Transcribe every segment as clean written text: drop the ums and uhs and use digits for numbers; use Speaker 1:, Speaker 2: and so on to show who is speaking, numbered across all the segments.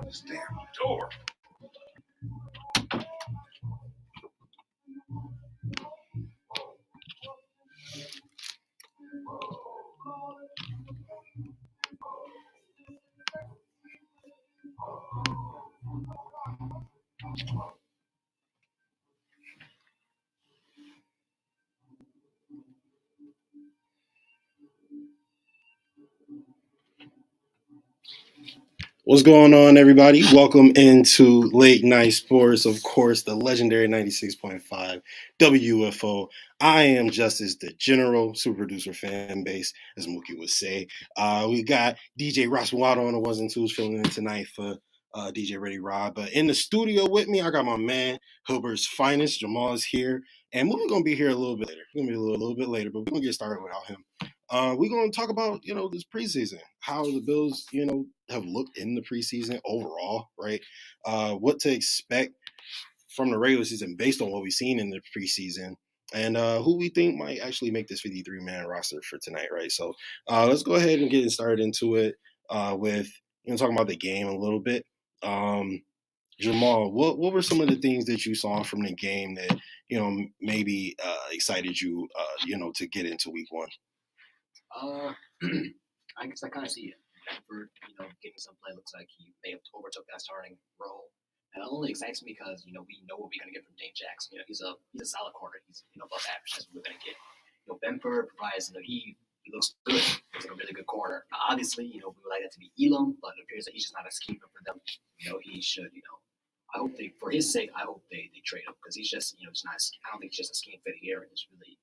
Speaker 1: This damn door.
Speaker 2: What's going on, everybody? Welcome into Late Night Sports, of course, the legendary 96.5 WUFO. I am Justice, the general super producer fan base, as Muki would say. We got DJ Rasmuado on the ones and twos filling in tonight for DJ Ready Rob. But in the studio with me, I got my man, Hilbert's finest. Jamal is here. And we're going to be here a little bit later. We're going to be a little bit later, but we're going to get started without him. We're going to talk about, this preseason, how the Bills, have looked in the preseason overall, right? What to expect from the regular season based on what we've seen in the preseason, and who we think might actually make this 53-man roster for tonight, right? So let's go ahead and get started into it with, talking about the game a little bit. Jamal, what were some of the things that you saw from the game that, maybe excited you, to get into week one?
Speaker 3: I guess I kind of see it. Benford, getting some play, looks like he may have overtook that starting role. And it only excites me because, we know what we're going to get from Dane Jackson. He's a solid corner. He's, above average. That's what we're going to get. Benford provides, he looks good. He's like a really good corner. Obviously, we would like that to be Elam, but it appears that he's just not a schemer for them. He should, I hope for his sake, I hope they trade him because he's just, it's not, I don't think he's just a scheme fit here. And it's really,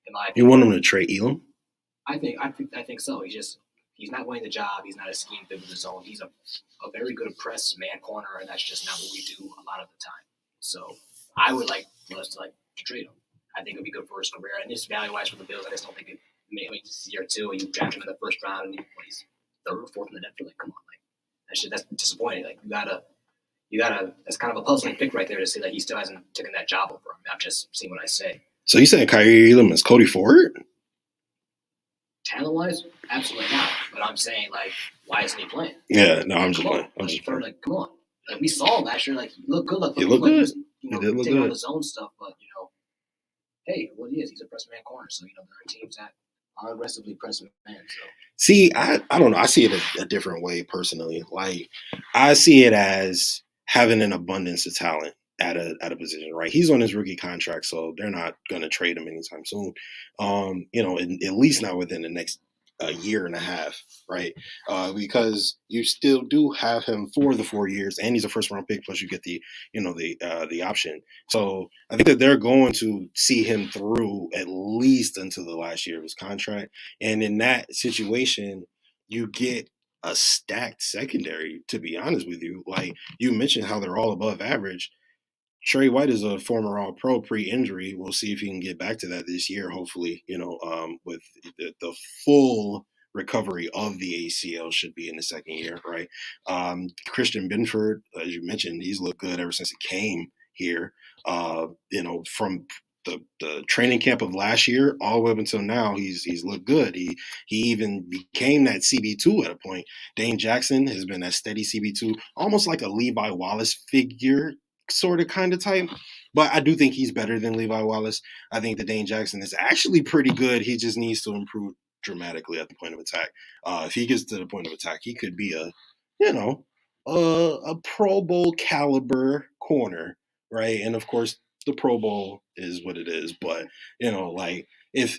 Speaker 3: in my opinion.
Speaker 2: You want him to trade Elam?
Speaker 3: I think so. He's not winning the job. He's not a scheme fit with his own. He's a very good press man corner, and that's just not what we do a lot of the time. So I would like us to trade him. I think it would be good for his career. And this value-wise for the Bills, I just don't think it maybe it's year two, and you draft him in the first round, and he's third or fourth in the depth. Like, come on, that's disappointing. Like, you gotta. That's kind of a puzzling pick right there to see that he still hasn't taken that job over him. I'm just seeing what I say.
Speaker 2: So you saying Kyrie Elam is Cody Ford?
Speaker 3: Talent-wise, absolutely not. But I'm saying, why isn't he playing?
Speaker 2: Yeah, no, I'm just playing.
Speaker 3: Come on. We saw him last year. He looked good.
Speaker 2: He looked good.
Speaker 3: He did look good. On his own stuff, but hey, what he is, he's a press man corner. So there are teams that are aggressively pressing man. So
Speaker 2: see, I don't know. I see it a different way personally. I see it as having an abundance of talent at a position, right? He's on his rookie contract, so they're not going to trade him anytime soon. At least not within the next year and a half, right? Because you still do have him for the 4 years, and he's a first round pick. Plus, you get the option. So I think that they're going to see him through at least until the last year of his contract. And in that situation, you get a stacked secondary. To be honest with you, like you mentioned, how they're all above average. Trey White is a former All-Pro pre-injury. We'll see if he can get back to that this year, hopefully, with the full recovery of the ACL should be in the second year, right? Christian Benford, as you mentioned, he's looked good ever since he came here. From the training camp of last year all the way up until now, he's looked good. He even became that CB2 at a point. Dane Jackson has been that steady CB2, almost like a Levi Wallace figure, sort of kind of type, but I do think he's better than Levi Wallace. I think that Dane Jackson is actually pretty good. He just needs to improve dramatically at the point of attack. If he gets to the point of attack, he could be a Pro Bowl caliber corner, right? And of course, the Pro Bowl is what it is. But if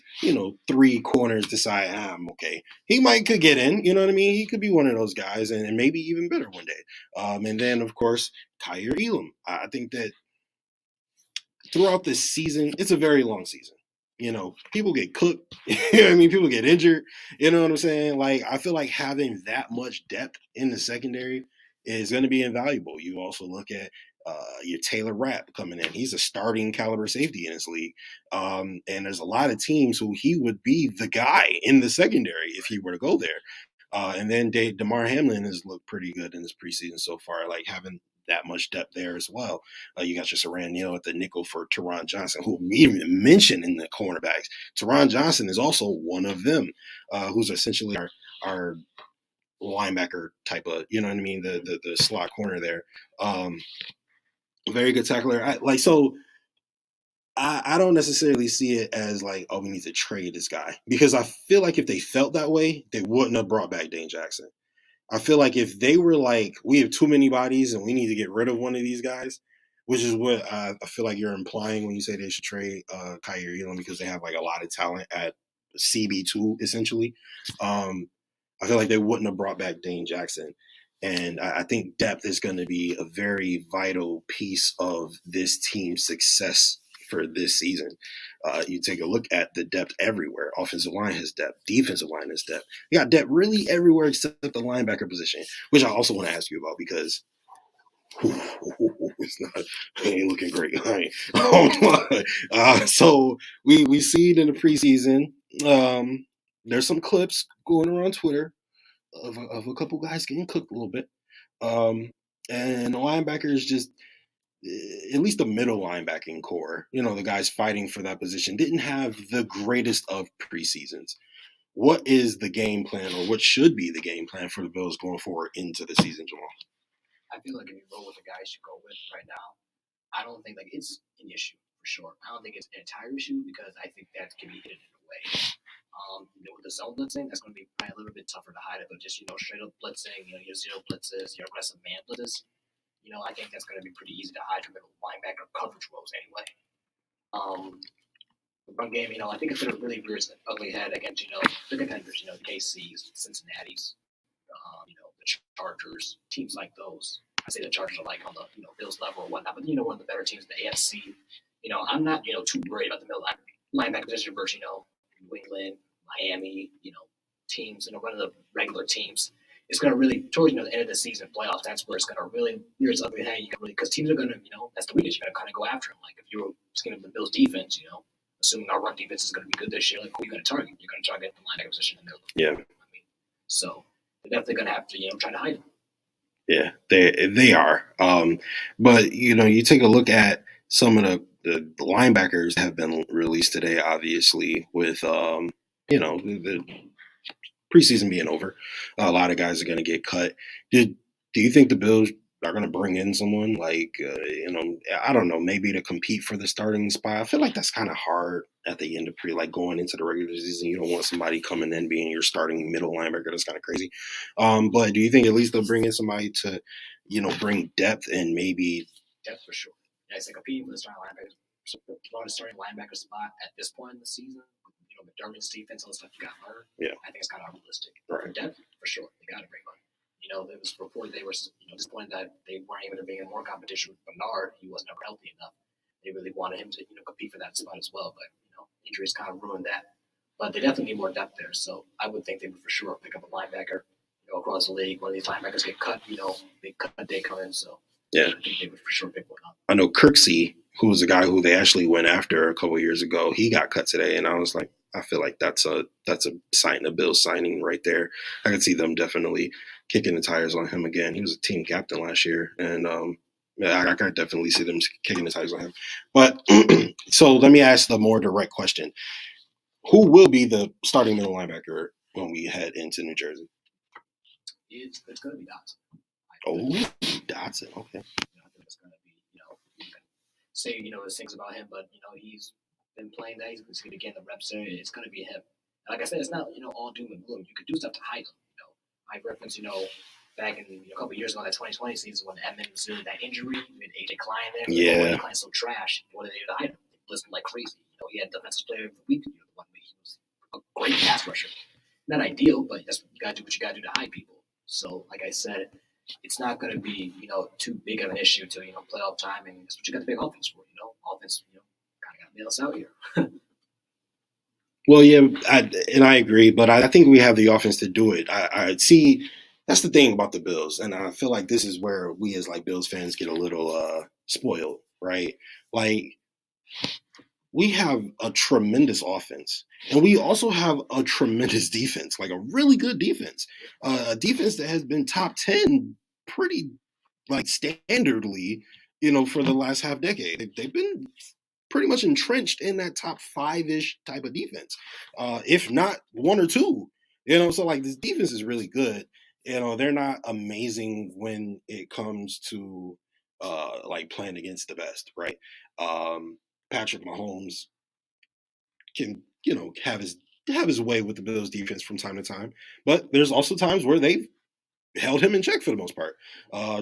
Speaker 2: 3 corners decide I'm okay, he could get in. You know what I mean? He could be one of those guys, and maybe even better one day. And then of course, Kyrie Elam. I think that throughout this season, it's a very long season. People get cooked. People get injured. You know what I'm saying? I feel like having that much depth in the secondary is going to be invaluable. You also look at your Taylor Rapp coming in. He's a starting caliber safety in this league. And there's a lot of teams who he would be the guy in the secondary if he were to go there. And then DeMar Hamlin has looked pretty good in this preseason so far, having that much depth there as well. You got your Saran Neal at the nickel for Teron Johnson, who we even mentioned in the cornerbacks. Teron Johnson is also one of them, who's essentially our linebacker type of, you know what I mean, the slot corner there. Very good tackler. I don't necessarily see it as like, oh, we need to trade this guy, because I feel like if they felt that way, they wouldn't have brought back Dane Jackson. I feel like if they were like, we have too many bodies and we need to get rid of one of these guys, which is what I feel like you're implying when you say they should trade Kyrie Elam, because they have like a lot of talent at CB2 essentially. I feel like they wouldn't have brought back Dane Jackson. And I think depth is going to be a very vital piece of this team's success for this season. You take a look at the depth everywhere. Offensive line has depth. Defensive line has depth. You got depth really everywhere except the linebacker position, which I also want to ask you about, because it's not, it ain't looking great. So we see it in the preseason. There's some clips going around Twitter of a couple guys getting cooked a little bit. And the linebackers just, at least the middle linebacking core, the guys fighting for that position, didn't have the greatest of preseasons. What is the game plan, or what should be the game plan for the Bills going forward into the season, Jamal?
Speaker 3: I feel like if you roll with the guys you go with right now, I don't think it's an issue for sure. I don't think it's an entire issue, because I think that can be hidden in a way. With the zone blitzing, that's going to be probably a little bit tougher to hide it, but just straight up blitzing, your zero blitzes, your aggressive man blitzes, I think that's going to be pretty easy to hide from middle linebacker coverage roles anyway. The run game, I think it's going to really rear its ugly head against the contenders, the KCs, Cincinnati's, the Chargers, teams like those. I say the Chargers are like on the Bills level or whatnot, but one of the better teams in the AFC. I'm not too worried about the middle linebacker position versus New England, Miami, teams, one of the regular teams. It's going to really, towards the end of the season playoffs, that's where it's going to really rear its ugly head. Because teams are going to, that's the weakness. You're going to kind of go after them. Like if you were scared of the Bills defense, assuming our run defense is going to be good this year, like who are you going to target? You're going to target the linebacker position in the middle.
Speaker 2: Yeah.
Speaker 3: So they're definitely going to have to, try to hide them.
Speaker 2: Yeah, they are. But you take a look at some of the linebackers have been released today, obviously, with the preseason being over. A lot of guys are going to get cut. Do you think the Bills are going to bring in someone like I don't know, maybe to compete for the starting spot? I feel like that's kind of hard at the end of going into the regular season. You don't want somebody coming in being your starting middle linebacker. That's kind of crazy. But do you think at least they'll bring in somebody to bring depth and maybe
Speaker 3: depth for sure? Yeah, it's like competing for the starting linebacker spot at this point in the season. McDermott's defense, all the stuff you got learned.
Speaker 2: Yeah,
Speaker 3: I think it's kind of unrealistic.
Speaker 2: Right.
Speaker 3: For depth, for sure, they got to bring one. It was reported they were disappointed that they weren't able to bring in more competition with Bernard. He wasn't ever healthy enough. They really wanted him to compete for that spot as well, but injuries kind of ruined that. But they definitely need more depth there. So I would think they would for sure pick up a linebacker. Across the league, one of these linebackers get cut. They cut day come in. So
Speaker 2: yeah,
Speaker 3: I think they would for sure pick one up.
Speaker 2: I know Kirksey, who was a guy who they actually went after a couple of years ago. He got cut today, and I was like, I feel like that's a sign, a Bills signing right there. I could see them definitely kicking the tires on him again. He was a team captain last year, and I could definitely see them kicking the tires on him. But so let me ask the more direct question: who will be the starting middle linebacker when we head into New Jersey?
Speaker 3: It's going to be Dotson.
Speaker 2: Oh, Dotson. Okay.
Speaker 3: I think it's going to be, you can say, there's things about him, but, he's been playing that. He's going to get the reps there. It's going to be him. Like I said, it's not, all doom and gloom. You could do stuff to hide him. I referenced, back in a couple of years ago, that 2020 season when Edmonds did that injury, we had AJ Klein there.
Speaker 2: Yeah.
Speaker 3: Klein's so trash. What did they do to hide him? They blitzed him like crazy. He had defensive player of the week. The one week he was a great pass rusher. Not ideal, but that's you got to do what you got to do to hide people. So, like I said, it's not going to be, too big of an issue to, playoff time, and that's what you got the big offense for, Offense, kind of got to bail us out here.
Speaker 2: Well, yeah, I agree, but I think we have the offense to do it. I see. That's the thing about the Bills, and I feel like this is where we as Bills fans get a little spoiled, right? Like, we have a tremendous offense, and we also have a tremendous defense, like a really good defense, a defense that has been top 10 pretty standardly, for the last half decade. They've been pretty much entrenched in that top 5-ish type of defense, if not one or two. So this defense is really good. they're not amazing when it comes to like playing against the best, right? Patrick Mahomes can, have his way with the Bills defense from time to time, but there's also times where they've held him in check for the most part.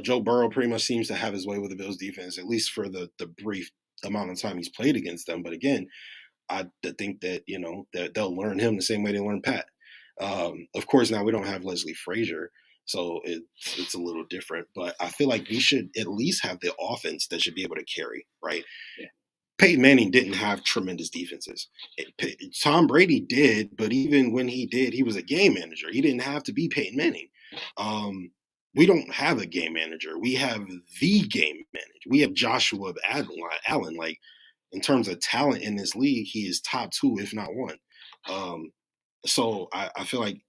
Speaker 2: Joe Burrow pretty much seems to have his way with the Bills defense, at least for the brief amount of time he's played against them. But again, I think that that they'll learn him the same way they learn Pat. Of course, now we don't have Leslie Frazier, so it's a little different. But I feel like we should at least have the offense that should be able to carry, right?
Speaker 3: Yeah.
Speaker 2: Peyton Manning didn't have tremendous defenses. Tom Brady did, but even when he did, he was a game manager. He didn't have to be Peyton Manning. We don't have a game manager. We have the game manager. We have Joshua Allen. Like, in terms of talent in this league, he is top 2, if not 1. So I feel like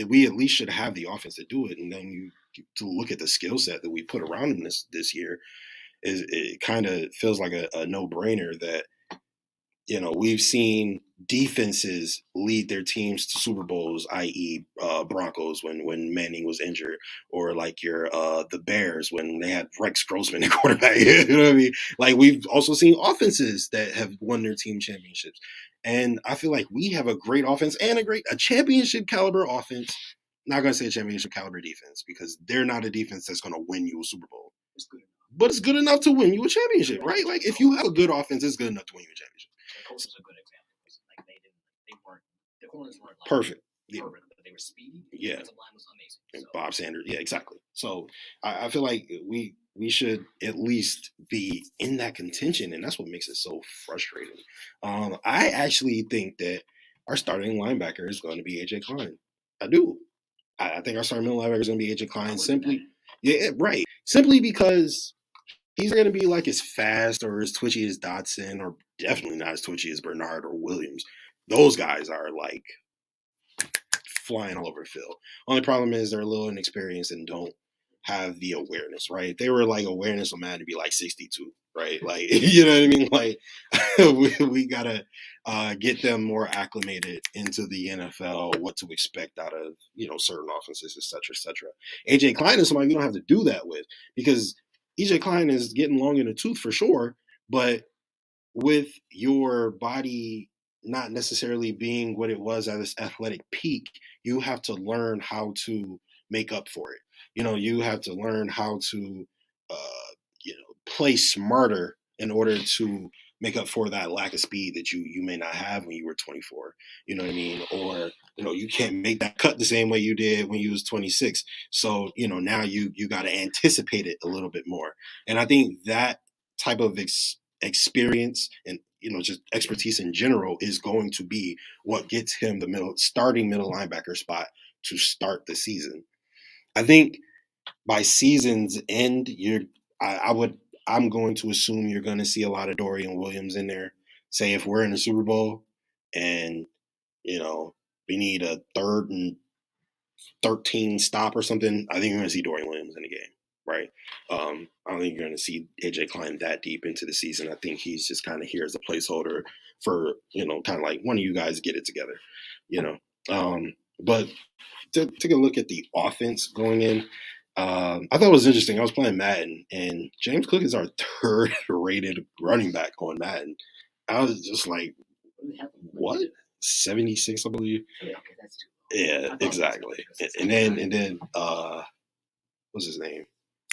Speaker 2: we at least should have the offense to do it. And then to look at the skill set that we put around him this year, it kind of feels like a no-brainer that we've seen defenses lead their teams to Super Bowls, i.e., Broncos when Manning was injured, or like the Bears when they had Rex Grossman at quarterback. You know what I mean? Like, we've also seen offenses that have won their team championships, and I feel like we have a great offense and a championship caliber offense. Not going to say a championship caliber defense because they're not a defense that's going to win you a Super Bowl.
Speaker 3: It's good enough.
Speaker 2: But it's good enough to win you a championship, right? Like, if you have a good offense, it's good enough to win you a championship.
Speaker 3: The Colts was a good example. Like, they weren't, the corners weren't like
Speaker 2: perfect, yeah.
Speaker 3: Perfect, but they were speedy. The
Speaker 2: yeah.
Speaker 3: defensive line was amazing. So.
Speaker 2: Bob Sanders, yeah, exactly. So I feel like we should at least be in that contention, and that's what makes it so frustrating. I actually think that our starting linebacker is going to be AJ Klein. I do. I think our starting middle linebacker is going to be AJ Klein. Simply because he's going to be like as fast or as twitchy as Dotson, or definitely not as twitchy as Bernard or Williams. Those guys are like flying all over the field. Only problem is they're a little inexperienced and don't have the awareness, right? If they were like awareness on Madden to be like 62, right? Like, you know what I mean? Like, we gotta get them more acclimated into the NFL, what to expect out of certain offenses, et cetera, et cetera. AJ Klein is somebody you don't have to do that with, because AJ Klein is getting long in the tooth for sure, but with your body not necessarily being what it was at its athletic peak, you have to learn how to make up for it. You have to learn how to, play smarter in order to make up for that lack of speed that you may not have when you were 24. You know what I mean? Or you can't make that cut the same way you did when you was 26. So now you got to anticipate it a little bit more. And I think that type of experience and just expertise in general is going to be what gets him the starting middle linebacker spot to start the season. I think by season's end, I'm going to assume you're going to see a lot of Dorian Williams in there. Say if we're in the Super Bowl and we need a 3rd and 13 stop or something, I think you're going to see Dorian Williams in the game. Right. I don't think you're going to see AJ Klein that deep into the season. I think he's just kind of here as a placeholder for, kind of like one of you guys get it together, but to take a look at the offense going in, I thought it was interesting. I was playing Madden, and James Cook is our 3rd rated running back on Madden. I was just like, what? 76, I believe. Yeah, exactly. And then what's his name?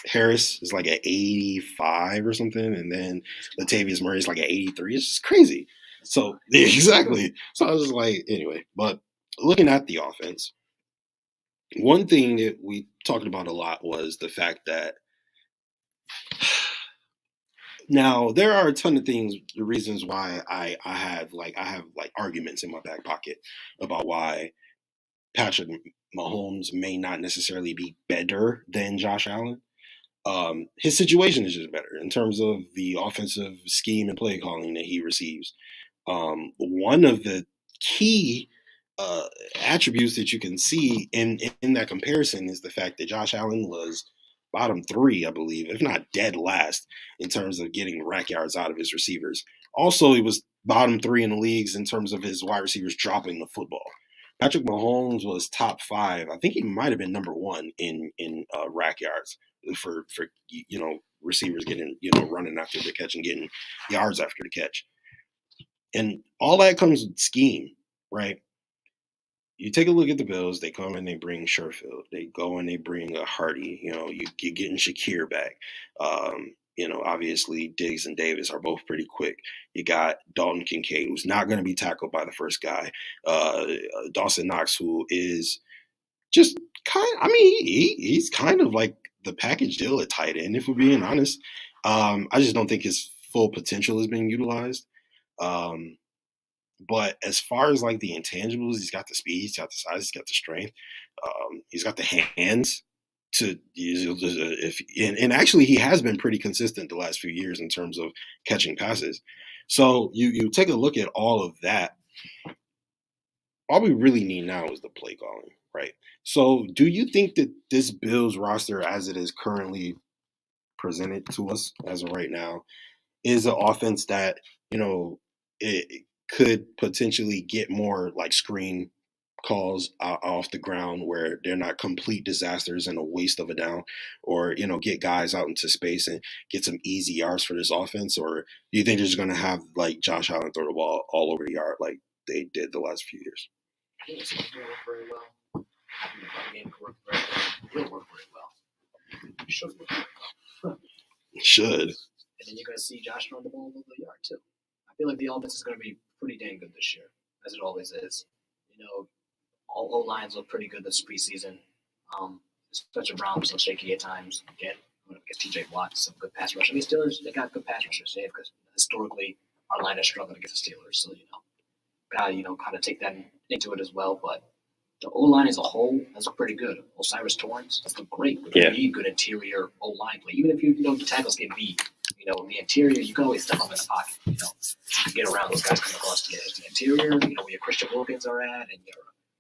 Speaker 2: Harris is like at 85 or something, and then Latavius Murray is like at 83. It's just crazy. So exactly. So I was just like, anyway. But looking at the offense, one thing that we talked about a lot was the fact that now there are a ton of things, the reasons why I have arguments in my back pocket about why Patrick Mahomes may not necessarily be better than Josh Allen. His situation is just better in terms of the offensive scheme and play calling that he receives. One of the key attributes that you can see in that comparison is the fact that Josh Allen was bottom 3, I believe, if not dead last in terms of getting rack yards out of his receivers. Also, he was bottom 3 in the leagues in terms of his wide receivers dropping the football. Patrick Mahomes was top 5. I think he might have been number 1 in rack yards for receivers getting running after the catch and getting yards after the catch. And all that comes with scheme, right? You take a look at the Bills. They come and they bring Sherfield. They go and they bring a Hardy. You're getting Shakir back. Obviously Diggs and Davis are both pretty quick. You got Dalton Kincaid, who's not going to be tackled by the first guy. Dawson Knox, who is just he's kind of like the package deal at tight end, if we're being honest. I just don't think his full potential is being utilized. But as far as like the intangibles, he's got the speed, he's got the size, he's got the strength, he's got the hands to use. And actually, he has been pretty consistent the last few years in terms of catching passes. So you take a look at all of that. All we really need now is the play calling, right? So do you think that this Bills roster, as it is currently presented to us as of right now, is an offense that it could potentially get more like screen calls off the ground where they're not complete disasters and a waste of a down, or get guys out into space and get some easy yards for this offense? Or do you think they're just going to have like Josh Allen throw the ball all over the yard like they did the last few years?
Speaker 3: I think it's going to work very well. I think the run game could work very well. It will work very well. It should work very well.
Speaker 2: It should.
Speaker 3: And then you're going to see Josh run the ball over the yard too. I feel like the offense is going to be pretty dang good this year, as it always is. All O-lines look pretty good this preseason. Spencer Brown was so shaky at times. Again, I guess TJ Watt, some good pass rush. I mean, Steelers, they got good pass rushers, because historically our line has struggled against the Steelers. So, got to, kind of take that into it as well. But the O-line as a whole has looked pretty good. Osiris Torrance has looked great.
Speaker 2: Yeah.
Speaker 3: You need good interior O-line play. Even if the tackles get beat, the interior, you can always step up in the pocket, get around those guys coming across the edge. The interior, where your Christian Wilkins are at and your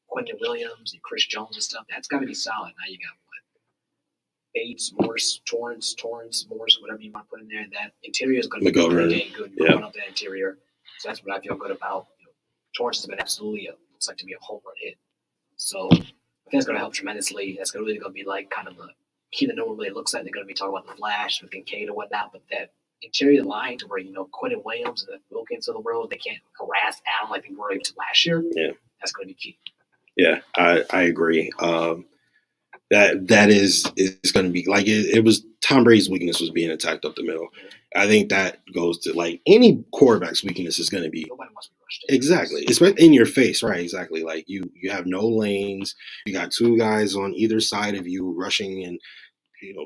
Speaker 3: Quentin Williams and Chris Jones and stuff, that's got to be solid. Now you got Bates, Morse, Torrance, Morse, whatever you want to put in there. That interior is going to be pretty dang good. You're going up that interior. So that's what I feel good about. Torrance has been absolutely, looks like to be a home run hit. So I think it's going to help tremendously. That's really going to be like kind of the key to know what really looks like. They're going to be talking about the flash with Kincaid or whatnot, but that interior line to where, Quentin Williams and the Wilkins of the world, they can't harass Allen like they were able to last year.
Speaker 2: Yeah.
Speaker 3: That's going to be key.
Speaker 2: Yeah, I agree. That is going to be like it was Tom Brady's weakness was being attacked up the middle. I think that goes to like any quarterback's weakness is going to be
Speaker 3: nobody wants to be rushed.
Speaker 2: Exactly, especially in your face, right? Exactly. Like you have no lanes. You got two guys on either side of you rushing, and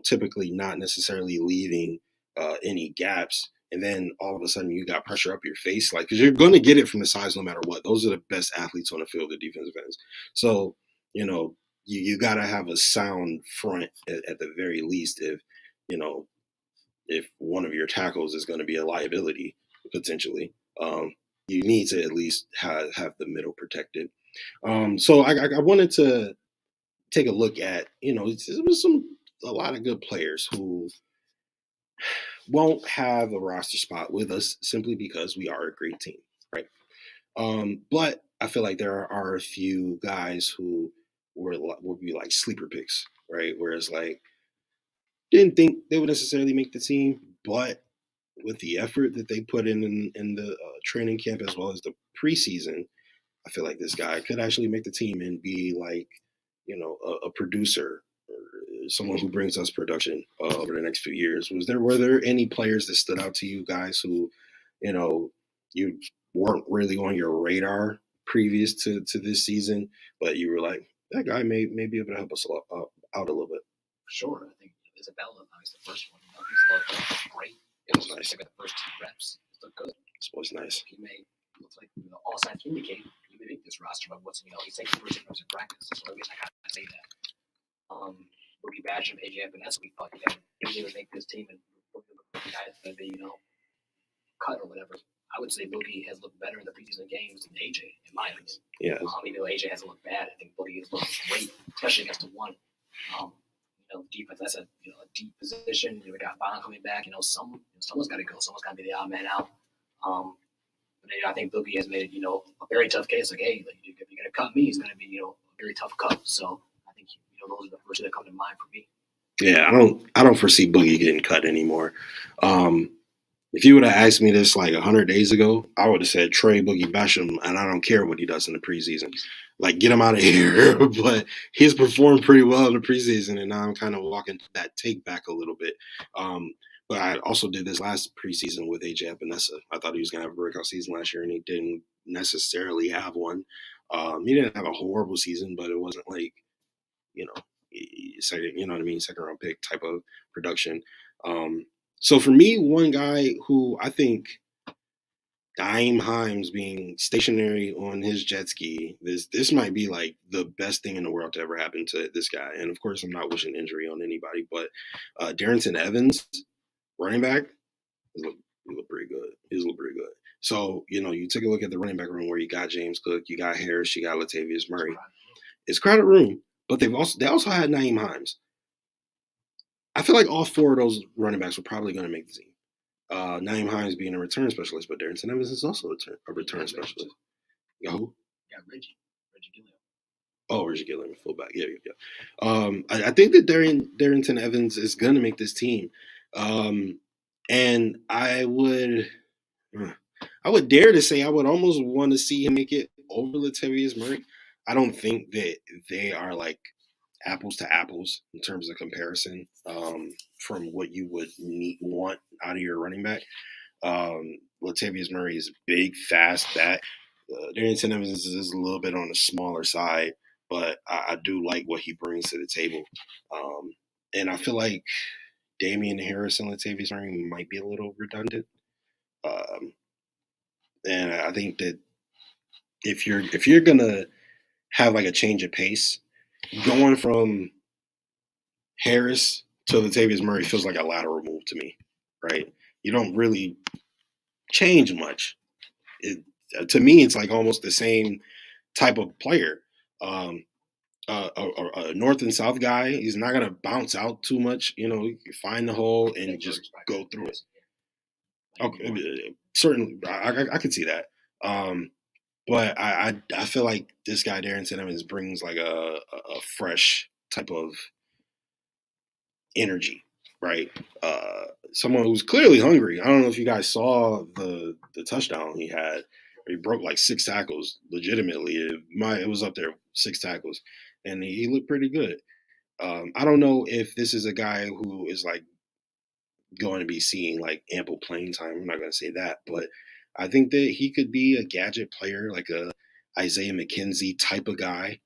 Speaker 2: typically not necessarily leaving any gaps. And then all of a sudden you got pressure up your face, like, because you're going to get it from the sides no matter what. Those are the best athletes on the field, the defensive ends. So, you got to have a sound front at the very least if one of your tackles is going to be a liability, potentially. You need to at least have the middle protected. So I wanted to take a look at, it was a lot of good players who won't have a roster spot with us simply because we are a great team, right? But I feel like there are a few guys who would be like sleeper picks, right? Whereas like didn't think they would necessarily make the team, but with the effort that they put in the training camp as well as the preseason, I feel like this guy could actually make the team and be like, a producer, or someone who brings us production over the next few years. Were there any players that stood out to you guys who, you weren't really on your radar previous to this season, but you were like, that guy may be able to help us out a little bit?
Speaker 3: Sure, I think Isabella, obviously the first one. He's looked great. It was nice. The first 2 reps, it looked good.
Speaker 2: This was nice.
Speaker 3: He looks like all signs indicate he may make this roster, but he's taking the first 2 reps in practice. So I guess I gotta say that. Rookie Badger and AJ Epinesa, we thought he would make this team, and the guy that's going to be cut or whatever. I would say Boogie has looked better in the preseason games than AJ, in my opinion.
Speaker 2: Yeah.
Speaker 3: Even though AJ hasn't looked bad, I think Boogie has looked great, especially against the one. Defense, that's a deep position. We got Bond coming back. Someone's got to go. Someone's got to be the odd man out. But I think Boogie has made it, a very tough case. Like, hey, if you're going to cut me, it's going to be, a very tough cut. So I think, those are the first that come to mind for me.
Speaker 2: Yeah, I don't foresee Boogie getting cut anymore. If you would have asked me this like 100 days ago, I would have said trade Boogie Basham, and I don't care what he does in the preseason. Like, get him out of here. But he's performed pretty well in the preseason, and now I'm kind of walking that take back a little bit. But I also did this last preseason with AJ Epinesa. I thought he was going to have a breakout season last year, and he didn't necessarily have one. He didn't have a horrible season, but it wasn't like, second, you know what I mean, second round pick type of production. So for me, one guy who I think Dime Himes being stationary on his jet ski, this might be like the best thing in the world to ever happen to this guy. And of course, I'm not wishing injury on anybody, but Darrington Evans, running back, he look pretty good. He's look pretty good. So, you take a look at the running back room where you got James Cook, you got Harris, you got Latavius Murray. It's a crowded room, but they also had Naeem Himes. I feel like all four of those running backs were probably going to make the team. Naeem Hines being a return specialist, but Darrington Evans is also a return specialist. Who?
Speaker 3: Yeah, Reggie Gilliam.
Speaker 2: Oh, Reggie Gilliam, fullback. Yeah. I think that Darrington Evans is going to make this team. And I would dare to say I would almost want to see him make it over Latavius Murray. I don't think that they are like apples to apples in terms of comparison from what you would want out of your running back. Latavius Murray is big, fast back. Darrington Evans is a little bit on the smaller side, but I do like what he brings to the table. And I feel like Damian Harris and Latavius Murray might be a little redundant. And I think that if you're gonna have like a change of pace, going from Harris to Latavius Murray feels like a lateral move to me, right? You don't really change much. To me, it's like almost the same type of player. A north and south guy, he's not going to bounce out too much. You find the hole and just go through it. Okay, certainly, I could see that. But I feel like this guy, Darrington Evans, brings like a fresh type of energy, right? Someone who's clearly hungry. I don't know if you guys saw the touchdown he had. He broke like 6 tackles. Legitimately, it was up there, 6 tackles, and he looked pretty good. I don't know if this is a guy who is like going to be seeing like ample playing time. I'm not going to say that, but I think that he could be a gadget player, like a Isaiah McKenzie type of guy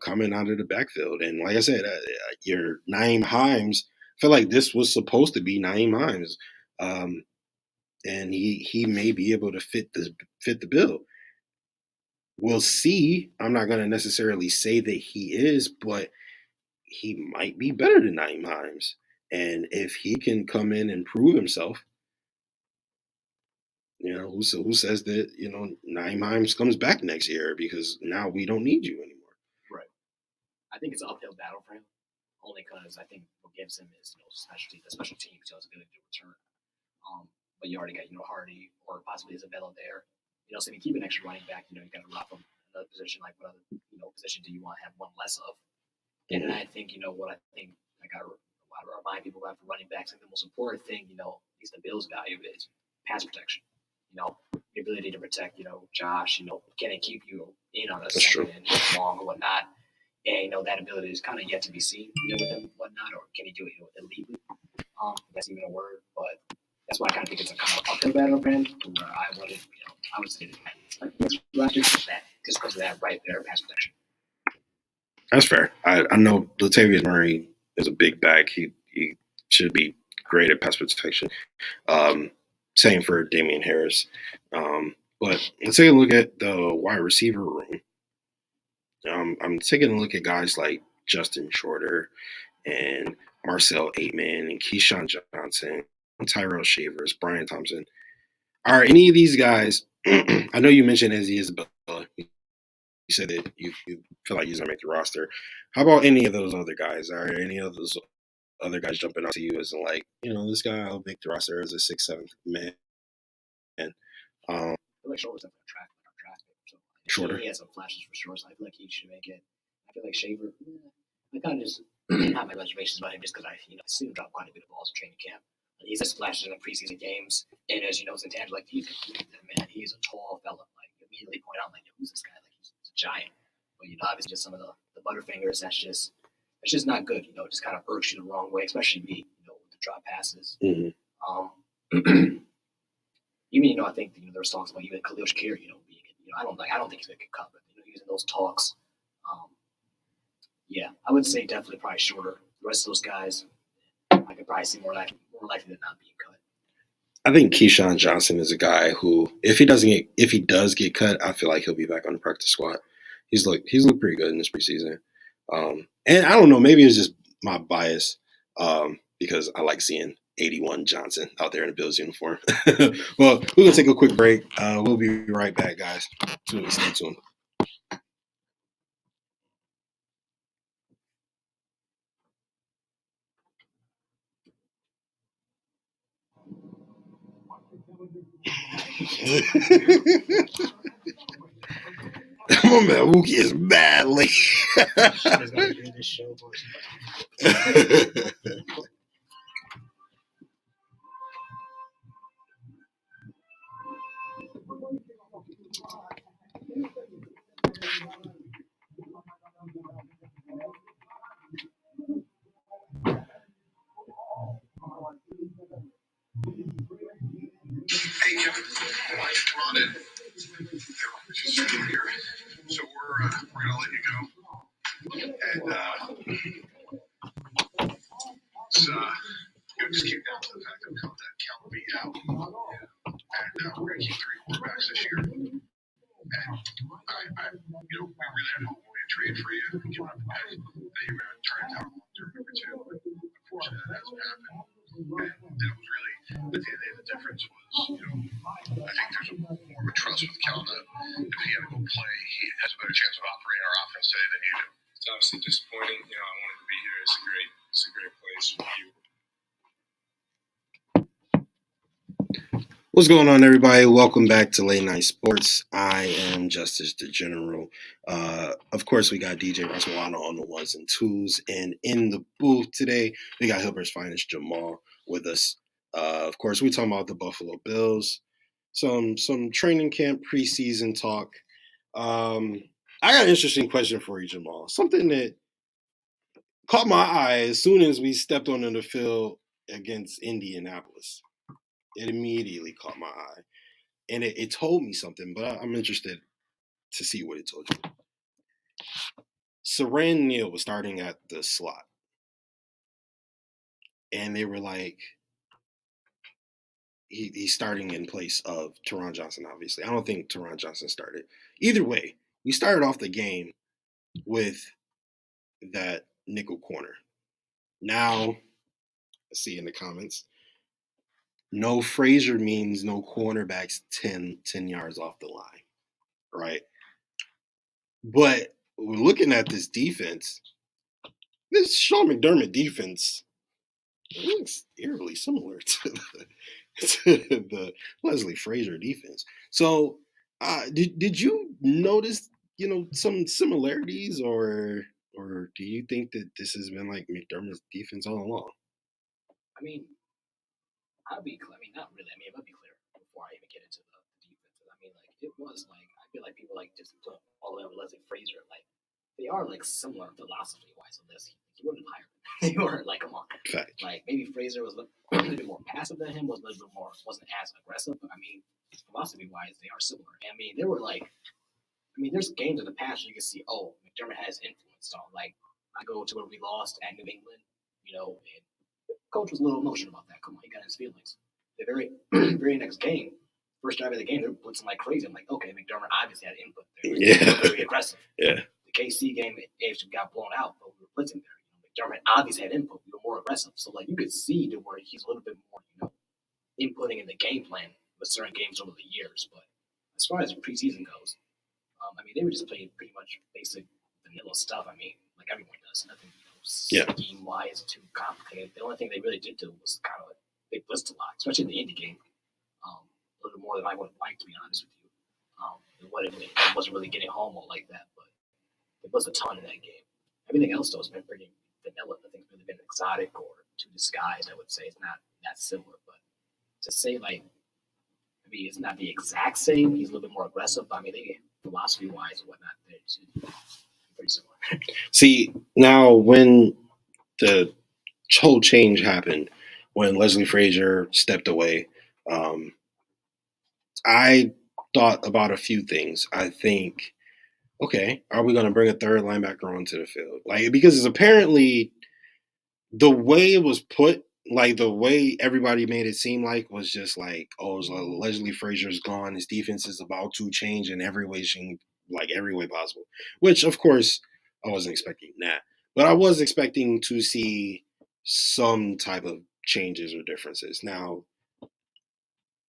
Speaker 2: coming out of the backfield. And like I said, your Naeem Himes, I feel like this was supposed to be Naeem Himes, and he may be able to fit the bill. We'll see. I'm not going to necessarily say that he is, but he might be better than Naeem Himes. And if he can come in and prove himself, who says that, Naeem Himes comes back next year because now we don't need you anymore.
Speaker 3: Right. I think it's an uphill battle for him, only because I think what gives him is, the special teams, his ability to return. But you already got, Hardy or possibly Isabella there. So if you keep an extra running back, you got to rock him another position. Like, what other, position do you want to have one less of? And then I think, what I think I got to remind people about for running backs, like the most important thing, at least the Bills value is pass protection. The ability to protect, Josh, can it keep you in on a second and long or whatnot? And, that ability is kind of yet to be seen, with him and whatnot, or can he do it, elitely? That's even a word, but that's why I kind of think it's a kind of uphill battle for him, where I would say that last year that just because of that right there, pass protection.
Speaker 2: That's fair. I know Latavius Murray is a big back. He should be great at pass protection. Same for Damian Harris. But let's take a look at the wide receiver room. I'm taking a look at guys like Justin Shorter and Marcel Aitman and Keyshawn Johnson, Tyrell Shavers, Brian Thompson. Are any of these guys, I know you mentioned Izzy Isabella. You said that you feel like he's going to make the roster. How about any of those other guys? Are any of those other guys jumping out to you as like, this guy will make the roster as a 6th, 7th man?
Speaker 3: Those feel like Shorter's definitely on draft pick. So
Speaker 2: Shorter.
Speaker 3: He has some flashes for sure. So I feel like he should make it. I feel like Shaver. I kind of just have my reservations about him just because I see him drop quite a bit of balls in training camp. He's had splashes in the preseason games, and as you know, it's intangible. Like he's a tall fella. Like you immediately point out, like, who's this guy? Like he's a giant. But obviously, just some of the butterfingers. That's just not good. It just kind of irks you the wrong way, especially me. With the drop passes.
Speaker 2: Mm-hmm.
Speaker 3: Even I think there was talks about even Khalil Shakir. Being I don't think he's gonna get cut, but using those talks. Yeah, I would say definitely probably Shorter. The rest of those guys, I could probably see more likely than not being cut.
Speaker 2: I think Keyshawn Johnson is a guy who, if he does get cut, I feel like he'll be back on the practice squad. He's looked pretty good in this preseason. And I don't know, maybe it's just my bias because I like seeing 81 Johnson out there in a Bills uniform. Well, we're gonna take a quick break. We'll be right back, guys. Stay tuned. My man Muki is mad late. Hey, Kevin. Come on in. Just here. So we're gonna let you go. And just came down to the fact that we called that Cal be out. And we're gonna keep 3 quarterbacks this year. And I we really had hoped we trade for you and give up the pay that you were gonna turn it down long-term number 2. But unfortunately that hasn't happened. And that was really at the end of the day, the difference was, I think there's more of a trust with Cal that if he had to go play, he has a better chance of operating our offense today than you do. It's obviously disappointing. I wanted to be here. It's a great place with you. What's going on, everybody? Welcome back to Late Night Sports. I am Justice the General. Of course, we got DJ Rasmuano on the ones and twos. And in the booth today, we got Hilbert's finest Jamal with us. Of course, we're talking about the Buffalo Bills. Some training camp preseason talk. I got an interesting question for you, Jamal. Something that caught my eye as soon as we stepped onto the field against Indianapolis. It immediately caught my eye. And it told me something, but I'm interested to see what it told you. Saran Neal was starting at the slot. And they were like, he's starting in place of Teron Johnson, obviously. I don't think Teron Johnson started. Either way, we started off the game with that nickel corner. Now, let's see in the comments, no Frazier means no cornerbacks 10 yards off the line, right? But we're looking at this defense. This Sean McDermott defense looks eerily similar to the Leslie Frazier defense. So, did you notice, some similarities, or do you think that this has been like McDermott's defense all along?
Speaker 3: I mean, not really. It would be clear before I even get into the defense. It was like I feel like people just put all over Leslie Frazier. Like they are similar philosophy wise on this. He wouldn't hire him. They weren't come on.
Speaker 2: Fact.
Speaker 3: Maybe Frazier was a little bit more passive than him, wasn't as aggressive. But philosophy wise, they are similar. And they were there's games in the past you can see. Oh, McDermott has influence on. I go to where we lost at New England, and the coach was a little emotional about that. Come on, he got his feelings. The very very next game. First drive of the game, they're blitzing like crazy. I'm like, okay, McDermott obviously had input there.
Speaker 2: Yeah.
Speaker 3: Very aggressive.
Speaker 2: Yeah.
Speaker 3: The KC game, AFC got blown out, but we were blitzing there. McDermott obviously had input. We were more aggressive. So, you could see to where he's a little bit more, inputting in the game plan with certain games over the years. But as far as the preseason goes, they were just playing pretty much basic vanilla stuff. Like everyone does. Nothing, scheme-wise too complicated. The only thing they really did do was kind of they blitzed a lot, especially in the indie game. A little more than I would have liked, to be honest with you. it wasn't really getting home all like that, but it was a ton in that game. Everything else, though, has been pretty vanilla. Nothing's really been exotic or too disguised, I would say. It's not that similar, but to say, like, I mean, it's not the exact same. He's a little bit more aggressive, but I mean, they philosophy-wise and whatnot, they're pretty similar.
Speaker 2: See, now when the whole change happened, when Leslie Frazier stepped away, I thought about a few things. I think, okay, are we going to bring a third linebacker onto the field? Like, because apparently the way it was put, like the way everybody made it seem like was just like, oh, it's like Leslie Frazier's gone. His defense is about to change in every way, like every way possible. Which, of course, I wasn't expecting that, but I was expecting to see some type of changes or differences. Now,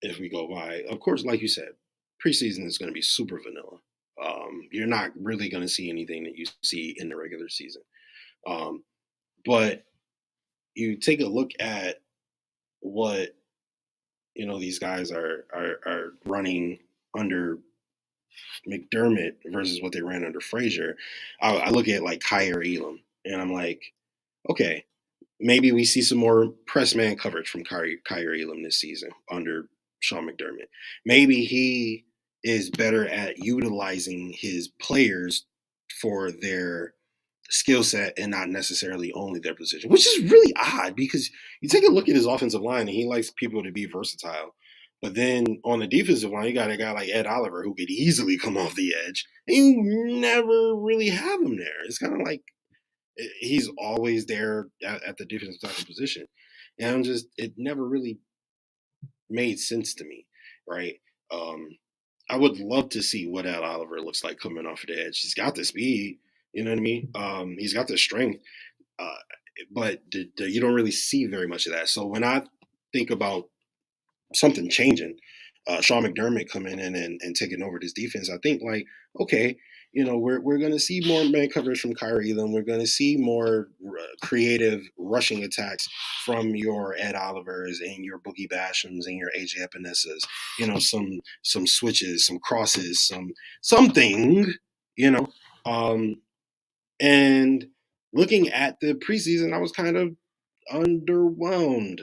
Speaker 2: if we go by, of course, like you said, preseason is going to be super vanilla. You're not really going to see anything that you see in the regular season. But you take a look at what these guys are running under McDermott versus what they ran under Frazier. I look at like Kyer Elam, and I'm like, okay, maybe we see some more press man coverage from Kyer Elam this season under Sean McDermott. Maybe he is better at utilizing his players for their skill set and not necessarily only their position, which is really odd because you take a look at his offensive line and he likes people to be versatile. But then on the defensive line, you got a guy like Ed Oliver who could easily come off the edge, and you never really have him there. It's kind of like he's always there at the defensive tackle position. And it never really made sense to me, right? I would love to see what Ed Oliver looks like coming off the edge. He's got the speed, you know what I mean? He's got the strength, uh, but you don't really see very much of that. So when I think about something changing, Sean McDermott coming in and taking over this defense, I think like, okay, we're going to see more man coverage from Kyrie Elam. We're going to see more creative rushing attacks from your Ed Olivers and your Boogie Bashams and your AJ Epinezas. Some switches, some crosses, something. And looking at the preseason, I was kind of underwhelmed,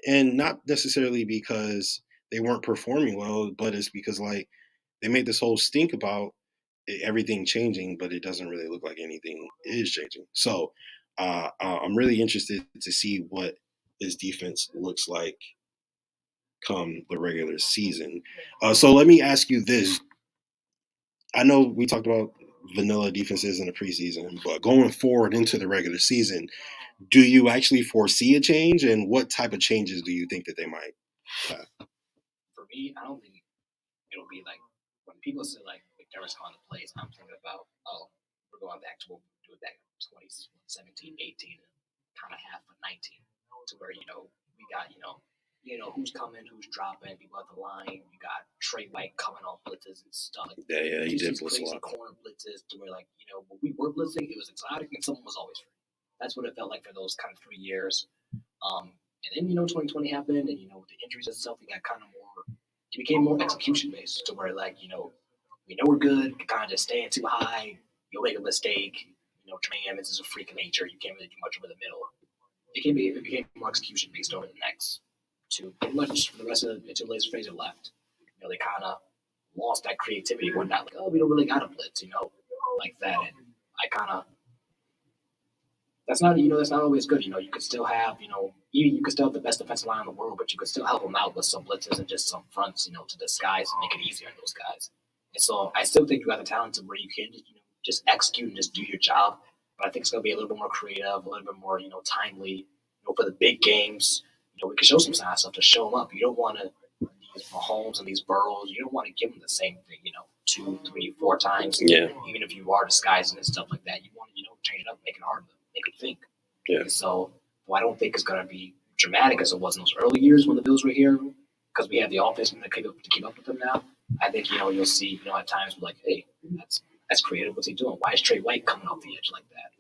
Speaker 2: and not necessarily because they weren't performing well, but it's because like they made this whole stink about everything changing, but it doesn't really look like anything is changing. So I'm really interested to see what this defense looks like come the regular season. So let me ask you this. I know we talked about vanilla defenses in the preseason, but going forward into the regular season, do you actually foresee a change, and what type of changes do you think that they might have?
Speaker 3: For me, I don't think it'll be like when people say like McDermott's calling the plays, I'm thinking about, oh, we're going back to what we were doing back in 2017, 18, and kind of half of 19, to where we got who's coming, who's dropping, people at the line. You got Trey White coming on blitzes and stuff.
Speaker 2: Yeah, he did blitz a
Speaker 3: crazy
Speaker 2: lot.
Speaker 3: Corner blitzes to where when we were blitzing, it was exotic and someone was always free. That's what it felt like for those kind of 3 years. And then 2020 happened, and with the injuries and stuff, we got kind of more. It became more execution based to where we know we're good, kind of just staying too high. You'll make a mistake. Trey Emmons is a freak of nature. You can't really do much over the middle. It became more execution based over the next two, pretty much for the rest of until Laser Frazier left. They kind of lost that creativity one night. Like, oh, we don't really got a blitz, like that. And I kind of that's not always good. You could still have you could still have the best defensive line in the world, but you could still help them out with some blitzes and just some fronts, to disguise and make it easier on those guys. And so I still think you have the talent to where you can just execute and just do your job. But I think it's going to be a little bit more creative, a little bit more timely. For the big games, we can show some sign of stuff to show them up. You don't want to these Mahomes and these Burrows. You don't want to give them the same thing, 2, 3, 4 times.
Speaker 2: Yeah.
Speaker 3: Even if you are disguising and stuff like that, you want to change it up, make it hard to make them think.
Speaker 2: Yeah.
Speaker 3: And so, I don't think it's going to be dramatic as it was in those early years when the Bills were here, because we have the offense to keep up with them now. I think you'll see at times we're like, hey, that's creative. What's he doing? Why is Trey White coming off the edge like that?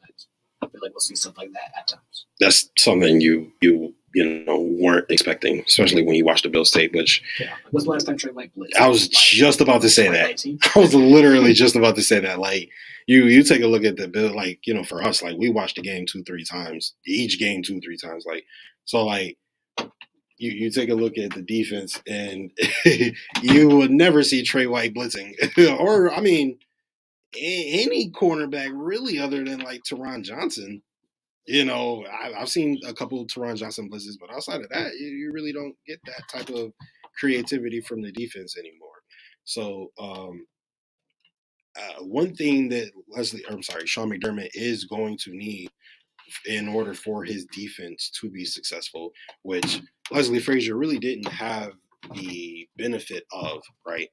Speaker 3: I feel like we'll see stuff like that at times.
Speaker 2: That's something you weren't expecting, especially when you watch the Bills tape. Which
Speaker 3: when's the last time Trey White blitzed?
Speaker 2: I was just about to say that. I was literally just about to say that. Like you take a look at the Bill, like for us, like we watched the game 2-3 times, each game 2-3 times, like so, like you take a look at the defense, and you would never see Trey White blitzing, or I mean, any cornerback really, other than like Teron Johnson. I've seen a couple of Teron Johnson blitzes, but outside of that, you really don't get that type of creativity from the defense anymore. So, one thing that Sean McDermott is going to need in order for his defense to be successful, which Leslie Frazier really didn't have the benefit of, right?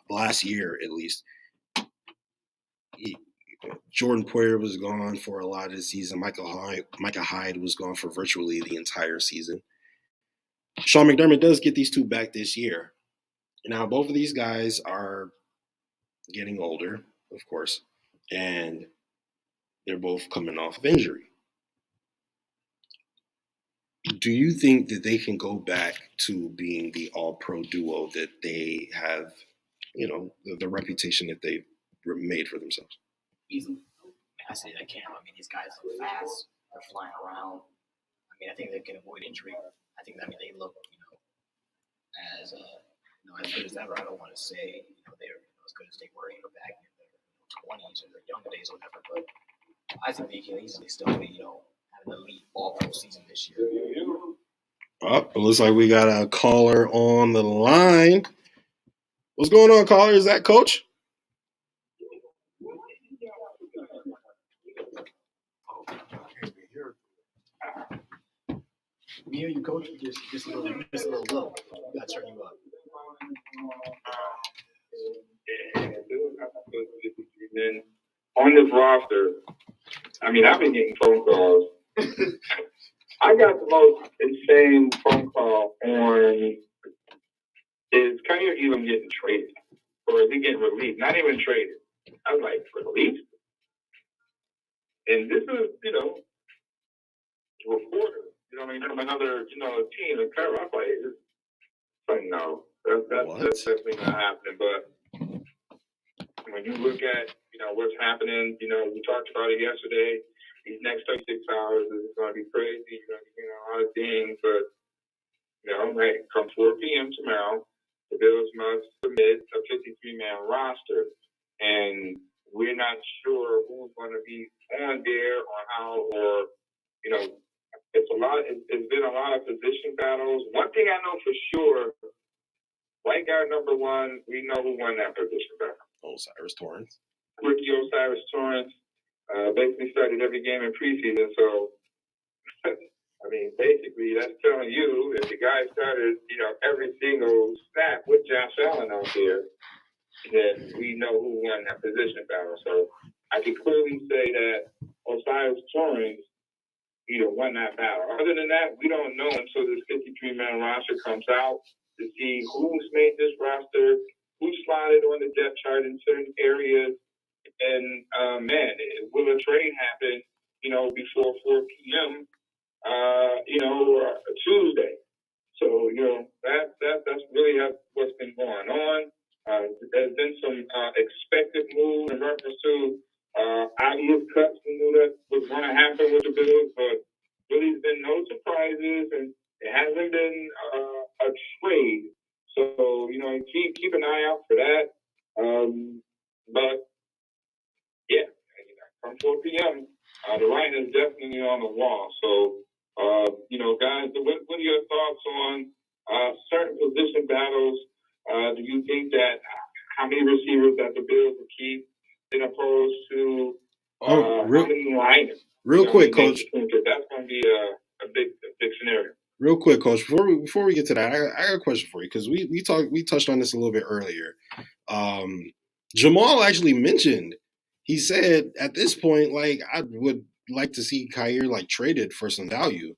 Speaker 2: Last year, at least. Jordan Poyer was gone for a lot of the season. Micah Hyde was gone for virtually the entire season. Sean McDermott does get these two back this year. Now, both of these guys are getting older, of course, and they're both coming off of injury. Do you think that they can go back to being the all-pro duo that they have, the reputation that they've made for themselves?
Speaker 3: Easily. I say they can. I mean, these guys look fast. They're flying around. I mean, I think they can avoid injury. I think, they look, as good as ever. I don't want to say, they're as good as they were, back in their 20s or their younger days or whatever. But I think they can easily still be, have an elite all-pro season this year.
Speaker 2: Oh, it looks like we got a caller on the line. What's going on, caller? Is that Coach?
Speaker 3: We hear you, Coach. Just a little low. We gotta turn you up.
Speaker 1: On this roster, I mean, I've been getting phone calls. I got the most insane phone call on, is Kyrie even getting traded? Or is he getting released? Not even traded. I was like, released? And this is, reporter. From another, team in Kyrie. I was like, no, that's definitely not happening. But when you look at, what's happening, we talked about it yesterday. These next 36 hours is going to be crazy. You're going to be a lot of things. But, come 4 p.m. tomorrow, the Bills must submit a 53-man roster. And we're not sure who's going to be on there or how, or, it's been a lot of position battles. One thing I know for sure, white guy number one, we know who won that position battle.
Speaker 2: O'Cyrus Torrence.
Speaker 1: Rookie O'Cyrus Torrence basically started every game in preseason. So, I mean, basically that's telling you if the guy started, every single snap with Josh Allen out there, then we know who won that position battle. So I can clearly say that O'Cyrus Torrence won that battle. Other than that, we don't know until this 53-man roster comes out to see who's made this roster, who slotted on the depth chart in certain areas, and will a trade happen, before 4 p.m., Tuesday. So, that's really what's been going on. There's been some expected moves in reference to obvious cuts. We knew that was going to happen with the Bills, but really there's been no surprises, and it hasn't been a trade. So, keep an eye out for that. But, yeah, from 4 p.m., the writing is definitely on the wall. So, guys, what are your thoughts on certain position battles? Do you think that how many receivers that the Bills will keep in opposed to how many liners?
Speaker 2: Real quick, Coach.
Speaker 1: That's going to be a big scenario.
Speaker 2: Real quick, Coach. Before we get to that, I got a question for you because we touched on this a little bit earlier. Jamal actually mentioned. He said at this point, like, I would like to see Kyrie traded for some value.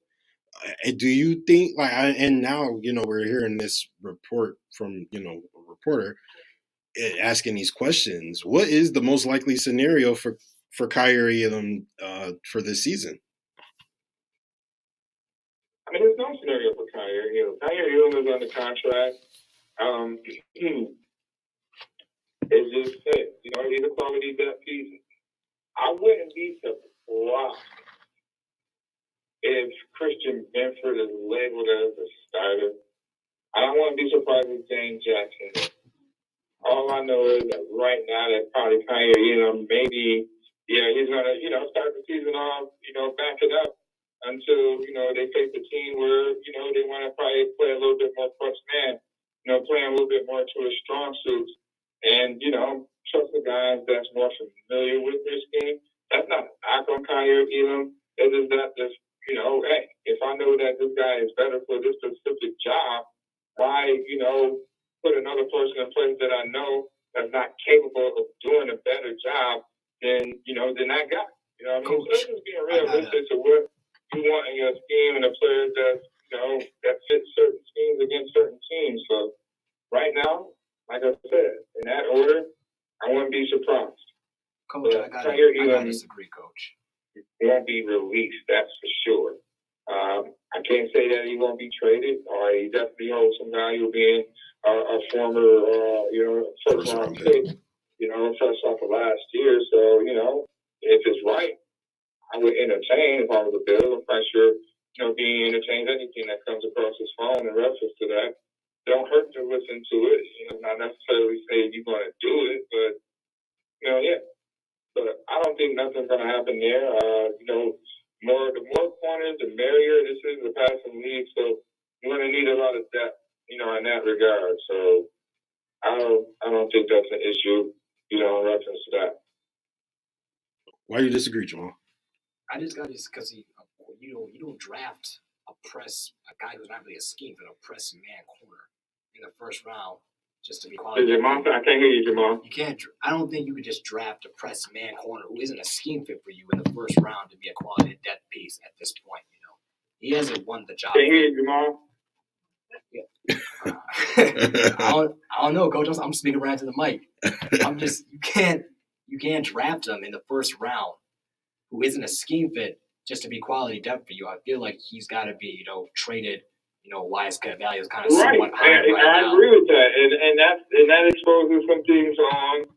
Speaker 2: Do you think and now we're hearing this report from a reporter asking these questions. What is the most likely scenario for Kyrie and them for this season?
Speaker 1: I there's no scenario for Kyrie Hill. Kyrie Hill is under contract. It's just said, you know, he's a quality depth piece. I wouldn't be surprised if Christian Benford is labeled as a starter. I don't want to be surprised if James Jackson is. All I know is that right now that probably Kyrie, maybe, he's going to, start the season off, back it up until, they face a team where, they want to probably play a little bit more first man, playing a little bit more to his strong suits and, trust the guys that's more familiar with their scheme. That's not a knock on Kyrie Elam. It is that just, hey, if I know that this guy is better for this specific job, why, put another person in place that I know that's not capable of doing a better job than that guy. You know what I mean? So it's just being realistic to what you want in your scheme and the players that, that fit certain schemes against certain teams. So right now, like I said, in that order, I wouldn't be surprised.
Speaker 3: Coach, I gotta disagree, Coach.
Speaker 1: Won't be released, that's for sure. I can't say that he won't be traded, or he definitely holds some value being a former, first round pick, first off of last year. So, if it's right, I would entertain if I was a Bill. I'm quite sure, being entertained anything that comes across his phone in reference to that. Don't hurt to listen to it. Not necessarily say you're going to do it, but, But I don't think nothing's going to happen there. The more corners, the merrier. This is the passing league, so you're going to need a lot of depth, in that regard. So I don't think that's an issue, in reference to that.
Speaker 2: Why do you disagree, Jamal?
Speaker 3: I just got this because you don't draft a guy who's not really a scheme, but a press man corner in the first round just to be quality.
Speaker 1: Jamal, I can't hear you, Jamal.
Speaker 3: You can't. I don't think you could just draft a press man corner who isn't a scheme fit for you in the first round to be a quality depth piece at this point. He hasn't won the job.
Speaker 1: Can't hear you, Jamal.
Speaker 3: I don't know, Coach. I'm speaking right to the mic. You can't draft him in the first round who isn't a scheme fit just to be quality depth for you. I feel like he's got to be, traded. Why his value is kind of somewhat high right now.
Speaker 1: I agree with that, and that exposes some things on,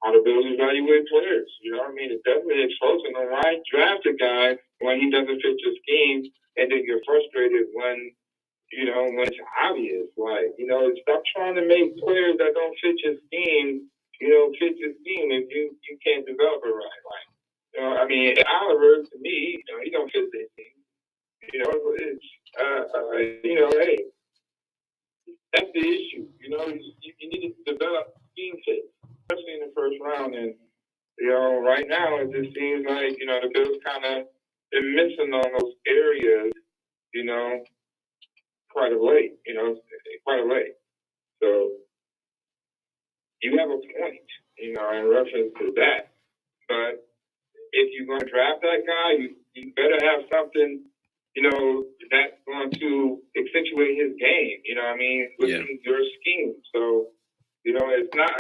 Speaker 1: how the Bills evaluate players. It's definitely exposing them. Why draft a guy when he doesn't fit your scheme, and then you're frustrated when it's obvious. Stop trying to make players that don't fit your scheme, fit your scheme if you can't develop it right. Oliver, to me, he don't fit their team. Hey, that's the issue. You need to develop scheme fit, especially in the first round. And, right now it just seems like, the Bills kind of been missing on those areas, quite a late. So you have a point, in reference to that. But if you're going to draft that guy, you better have something, that's going to accentuate his game, within your scheme. So, it's not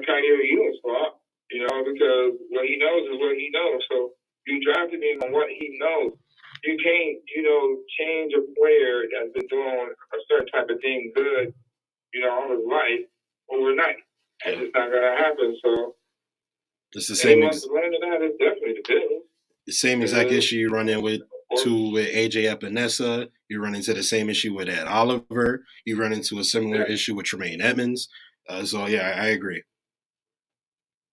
Speaker 1: Kyrie Elam's fault, because what he knows is what he knows. So you drafted him on what he knows. You can't, change a player that's been doing a certain type of thing good, all his life overnight. That's just not going to happen. So
Speaker 2: it's the same.
Speaker 1: It's definitely the Bills.
Speaker 2: The same exact issue you run in with AJ Epinesa. You run into the same issue with Ed Oliver. You run into a similar issue with Tremaine Edmonds. I agree.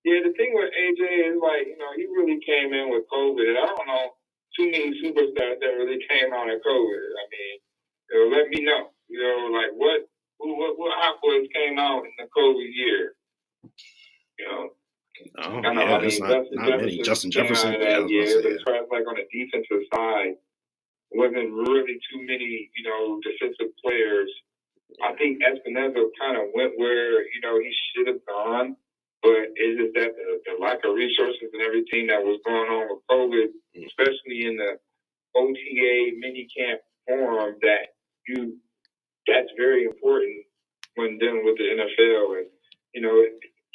Speaker 1: Yeah, the thing with AJ is he really came in with COVID, and I don't know too many superstars that really came out of COVID. Let me know. What hot boys came out in the COVID year?
Speaker 2: That's not many. Justin Jefferson.
Speaker 1: But on the defensive side, wasn't really too many, defensive players. I think Espinoza kind of went where, he should have gone, but it's just that the lack of resources and everything that was going on with COVID, especially in the OTA minicamp form, that's very important when dealing with the NFL. And,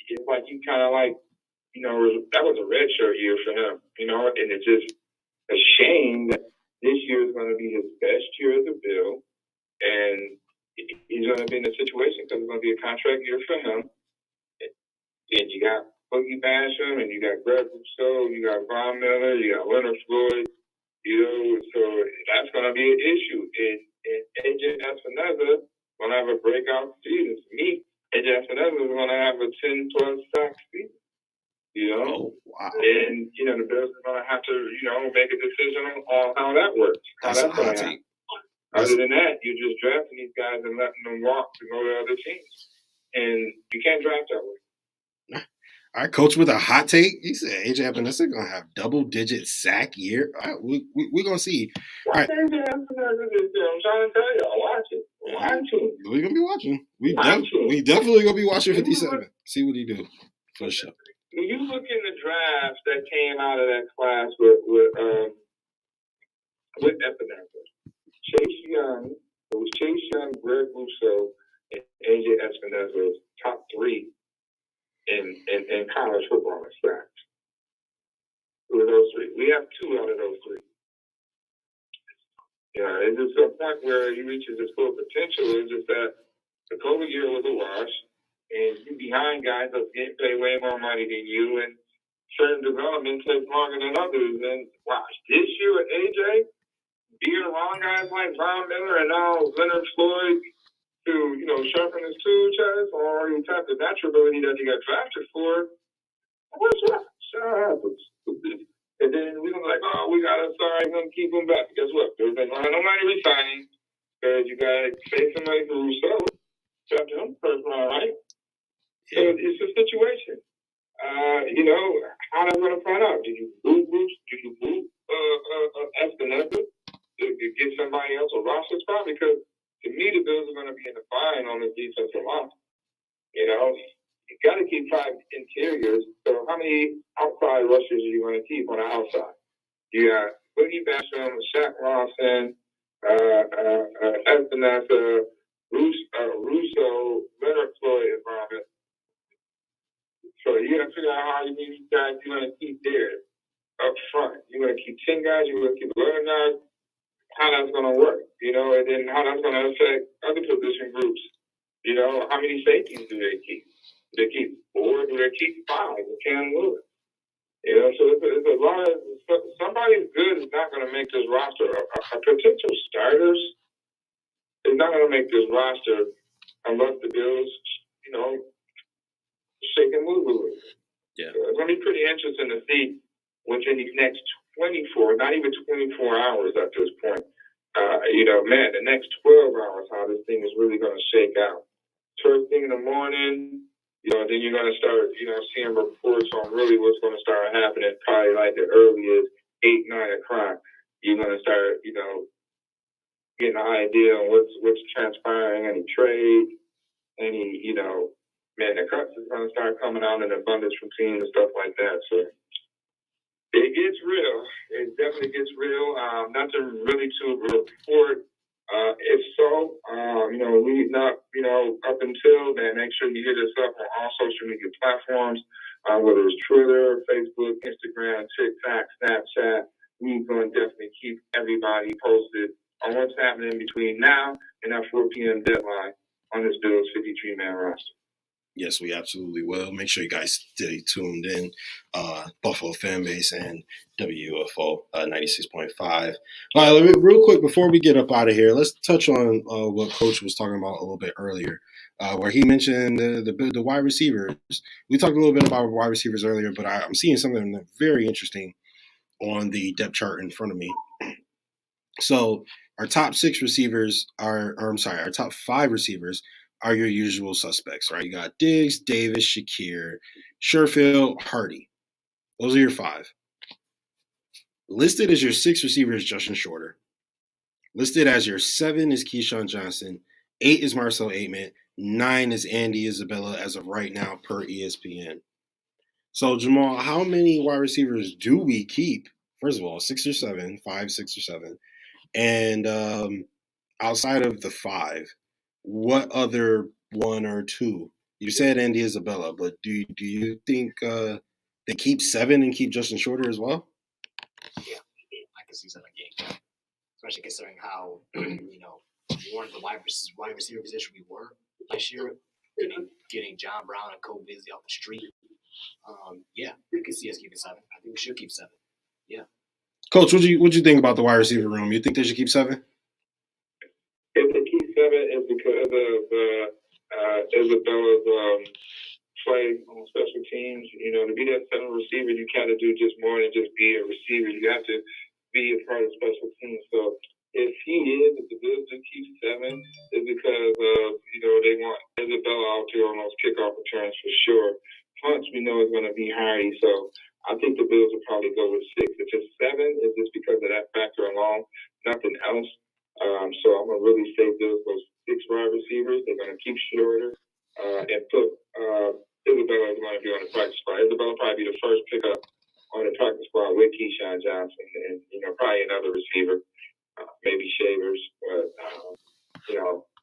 Speaker 1: it's like you kind of that was a redshirt year for him, and it's just a shame that this year is going to be his best year as a Bill, and he's going to be in a situation because it's going to be a contract year for him. And you got Boogie Basham, and you got Greg Rousseau, you got Von Miller, you got Leonard Floyd, so that's going to be an issue. And AJ Espinoza going to have a breakout season. For me, AJ Espinoza is going to have a 10-plus sack season.
Speaker 2: Oh, wow.
Speaker 1: And, the Bills are going to have to, make a decision on how that works.
Speaker 2: That's a hot take.
Speaker 1: Other than that, you're just drafting these guys and letting them walk to go to other teams. And you can't draft that way.
Speaker 2: All right, coach with a hot take. He said AJ Epinesa going to have double-digit sack year. All right, we're going to see. All right.
Speaker 1: I'm trying to tell you, watch it.
Speaker 2: We're going to be watching. We definitely going to be watching 57. See what he do. For sure.
Speaker 1: When you look in the drafts that came out of that class with Epinesa, Chase Young, Greg Rousseau, and AJ Espinoza top 3 in college football in sacks. With those 3. We have 2 out of those 3. It's just a point where he reaches his full potential. It's just that the COVID year was a wash, and you behind guys that get paid way more money than you, and certain development takes longer than others. And watch, this year with AJ, being around guys like Von Miller and now Leonard Floyd to, sharpen his tool chest or he tap the natural ability that he got drafted for, what's that? Shut up. And then we're going to be like, we're going to keep him back. Guess what? There's been no money resigning because you got to pay somebody for Rousseau. Drafted him first round, right? So it's a situation. How that's going to pan out? Did you boot Bruce? Did you boot Espinoza to get somebody else a roster spot? Because to me, the Bills are going to be in the bind on the defensive line. You got to keep 5 interiors. So how many outside rushers are you going to keep on the outside? You got Boogie Basham, Shaq Lawson, Espinoza, Russo, Leonard Floyd environment. So you got to figure out how many guys you're going to keep there up front. You're going to keep 10 guys. You're going to keep 11 guys. How that's going to work, and then how that's going to affect other position groups. How many safeties do they keep? Do they keep 4? Do they keep 5? They can't move it. So it's a lot of somebody good is not going to make this roster. A potential starters is not going to make this roster unless the Bills, shake and move a little bit.
Speaker 2: Yeah.
Speaker 1: So it's going to be pretty interesting to see within these next 24, not even 24 hours at this point. The next 12 hours, how this thing is really going to shake out. First thing in the morning, then you're going to start, seeing reports on really what's going to start happening probably like the earliest 8, 9 o'clock. You're going to start, getting an idea on what's transpiring, any trade, any, the cuts is going to start coming out in abundance from teams and stuff like that. So it gets real. It definitely gets real. Nothing really to report. If so, leading up, up until then, make sure you hit us up on all social media platforms, whether it's Twitter, Facebook, Instagram, TikTok, Snapchat. We're going to definitely keep everybody posted on what's happening between now and that 4 p.m. deadline on this Bills 53-man roster.
Speaker 2: Yes, we absolutely will. Make sure you guys stay tuned in. Buffalo fan base and WUFO 96.5. All right, real quick before we get up out of here, let's touch on what Coach was talking about a little bit earlier, where he mentioned the wide receivers. We talked a little bit about wide receivers earlier, but I'm seeing something very interesting on the depth chart in front of me. So our top 6 receivers our top 5 receivers are your usual suspects, right? You got Diggs, Davis, Shakir, Sherfield, Hardy. Those are your 5. Listed as your 6th receiver is Justin Shorter. Listed as your 7 is Keyshawn Johnson. 8 is Marcel Aitman. 9 is Andy Isabella as of right now per ESPN. So, Jamal, how many wide receivers do we keep? First of all, 6 or 7, 5, 6 or 7. And outside of the 5, what other 1 or 2? You said Andy Isabella, but do you think they keep 7 and keep Justin Shorter as well?
Speaker 3: Yeah, I can see 7 games. especially considering how one of the wide receiver position we were last year, getting John Brown and Cole Beasley off the street. Yeah, I can see us keeping 7. I think we should keep 7. Yeah.
Speaker 2: Coach, what you think about the wide receiver room? You think they should keep 7?
Speaker 1: If they keep 7, it's because of Isabella's play on special teams. To be that 7 receiver, you kind of do just more than just be a receiver. You have to be a part of special teams. So if the Bills do keep 7, it's because they want Isabella out there on those kickoff returns for sure. Punts we know is going to be high, so I think the Bills will probably go with 6. If it's 7, it's just because of that factor alone, nothing else. So I'm going to really say Bills those 6 wide receivers. They're going to keep Schroeder and put Isabella is going to be on the practice squad. Isabella will probably be the first pickup on the practice squad with Keyshawn Johnson and probably another receiver, maybe Shavers. But,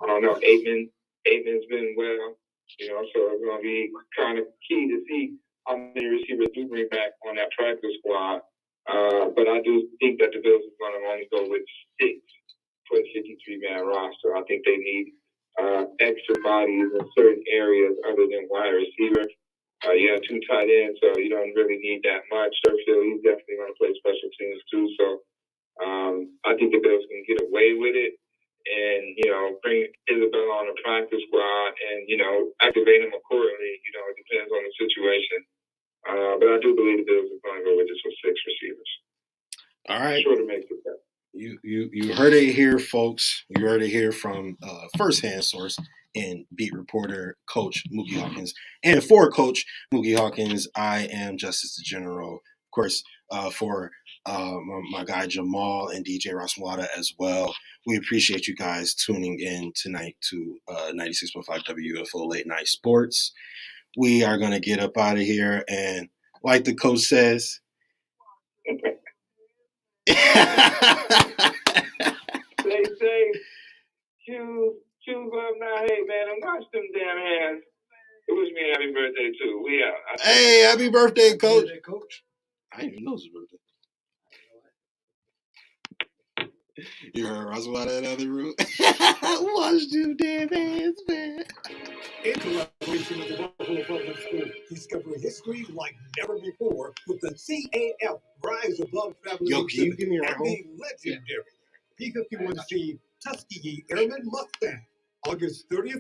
Speaker 1: I don't know. Aitman's been well, so it's going to be kind of key to see how many receivers do bring back on that practice squad. But I do think that the Bills is going to only go with 6 for a 53-man roster. I think they need extra bodies in certain areas other than wide receiver. You have 2 tight ends, so you don't really need that much. Sherfield, he's definitely going to play special teams too. So I think the Bills can get away with it and, bring Isabella on the practice squad and, activate him accordingly. It depends on the situation. But I do believe the Bills are going to go with this with 6 receivers.
Speaker 2: All right.
Speaker 1: Sure to make the bet.
Speaker 2: You heard it here, folks. You heard it here from first-hand source and beat reporter Coach Muki Hawkins. And for Coach Muki Hawkins, I am Justice the General. Of course, for my guy Jamal and DJ Rasmwada as well. We appreciate you guys tuning in tonight to 96.5 WUFO Late Night Sports. We are going to get up out of here. And like the coach says...
Speaker 1: Stay safe. Choose love now. Hey, man, I'm watching them damn hands. It was me happy birthday, too. We out.
Speaker 2: Hey, happy birthday, Coach. I didn't even know it was his birthday. You heard Russell out of that other room? Watch them damn hands, man.
Speaker 4: In collaboration with the Buffalo Public School, discover history like never before with the CAF Rise Above Traveling.
Speaker 2: Yo, can you give me your home?
Speaker 4: Legendary P-51C Tuskegee Airman Mustang, August 30th.